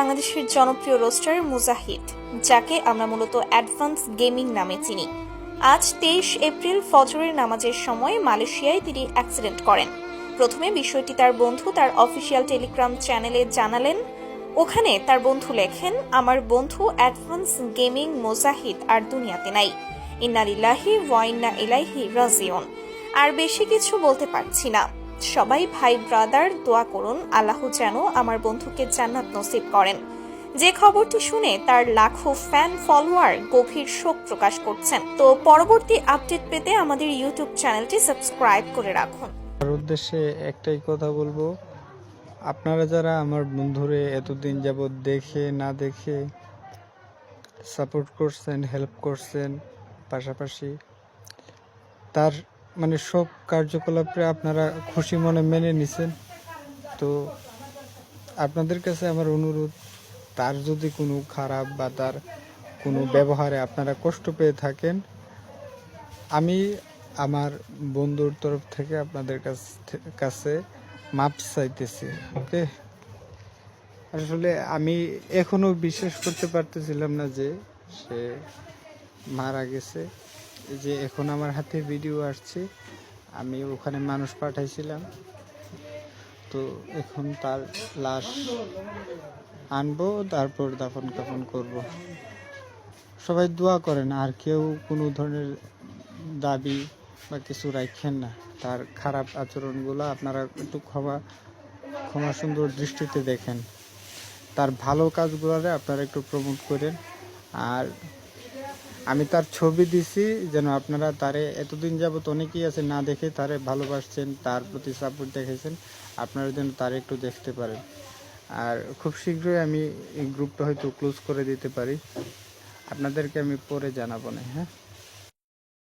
বাংলাদেশের জনপ্রিয় রোস্টার মুজাহিদ, যাকে আমরা মূলত অ্যাডভান্স গেমিং নামে চিনি। আজ 23 এপ্রিল ফজরের নামাজের সময় মালয়েশিয়ায় তিনি অ্যাক্সিডেন্ট করেন। প্রথমে বিষয়টি তার বন্ধু তার অফিসিয়াল টেলিগ্রাম চ্যানেলে জানালেন। ওখানে তার বন্ধু লেখেন, আমার বন্ধু অ্যাডভান্স গেমিং মুজাহিদ আর দুনিয়াতে নাই। ইন্না লিল্লাহি ওয়া ইন্না ইলাইহি রাজিউন। আর বেশি কিছু বলতে পারছি না। সবাই ভাই ব্রাদার দোয়া করুন, আল্লাহ যেন আমার বন্ধুকে জান্নাত নসিব করেন। যে খবরটি শুনে তার লাখো ফ্যান ফলোয়ার গভীর শোক প্রকাশ করছেন। তো পরবর্তী আপডেট পেতে আমাদের ইউটিউব চ্যানেলটি সাবস্ক্রাইব করে রাখুন। তার উদ্দেশ্যে একটাই কথা বলবো, আপনারা যারা আমার বন্ধুরে এতদিন যাবৎ দেখে না দেখে সাপোর্ট করছেন, হেল্প করছেন, পাশাপাশি তার সব কার্যকলাপে আপনারা খুশি মনে মেনে নিছেন, তো আপনাদের কাছে আমার অনুরোধ, তার যদি কোনো খারাপ বা তার কোনো ব্যবহারে আপনারা কষ্ট পেয়ে থাকেন, আমি আমার বন্ধুর তরফ থেকে আপনাদের কাছে মাপ চাইতেছি। ওকে, আসলে আমি এখনো বিশ্বাস করতে পারতেছিলাম না যে সে মারা গেছে। যে এখন আমার হাতে ভিডিও আসছে, আমি ওখানে মানুষ পাঠাইছিলাম, তো এখন তার লাশ আনবো, তারপর দাফন কাফন করব। সবাই দোয়া করেন, আর কেউ কোনো ধরনের দাবি বা কিছু রাখেন না। তার খারাপ আচরণগুলো আপনারা একটু ক্ষমা সুন্দর দৃষ্টিতে দেখেন। তার ভালো কাজগুলোরে আপনারা একটু প্রমোট করেন। আর আমি তার ছবি দিছি, যেন আপনারা তারে এতদিন যাবত অনেকেই আছে না দেখে তারে ভালোবাসছেন, তার প্রতি সাপোর্ট দেখেছেন, আপনারা যেন তারে একটু দেখতে পারেন। আর খুব শীঘ্রই আমি এই গ্রুপটা হয়তো ক্লোজ করে দিতে পারি, আপনাদেরকে আমি পরে জানাবো না। হ্যাঁ।